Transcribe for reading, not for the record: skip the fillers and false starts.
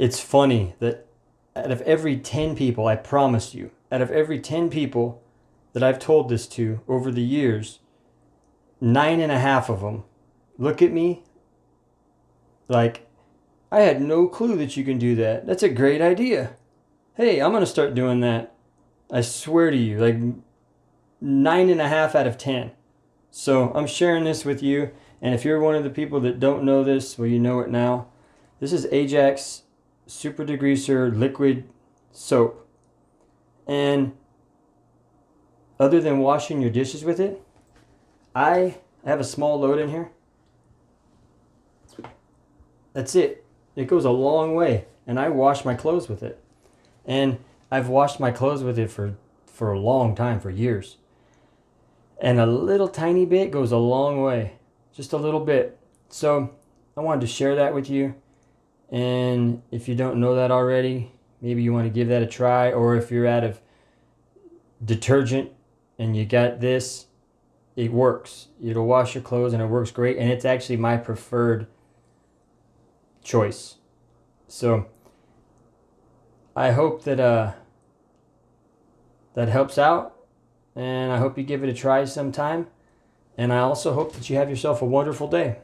It's funny that out of every 10 people, I promise you, out of every 10 people that I've told this to over the years, 9.5 of them look at me like, I had no clue that you can do that. That's a great idea. Hey, I'm going to start doing that. I swear to you, like 9.5 out of 10. So I'm sharing this with you. And if you're one of the people that don't know this, well, you know it now. This is Ajax Super Degreaser Liquid Soap. And other than washing your dishes with it, I have a small load in here. That's it. It goes a long way. And I wash my clothes with it. And I've washed my clothes with it for a long time, for years. And a little tiny bit goes a long way. Just a little bit. So I wanted to share that with you. And if you don't know that already, maybe you want to give that a try. Or if you're out of detergent and you got this, it works. It'll wash your clothes and it works great. And it's actually my preferred choice. So I hope that that helps out. And I hope you give it a try sometime. And I also hope that you have yourself a wonderful day.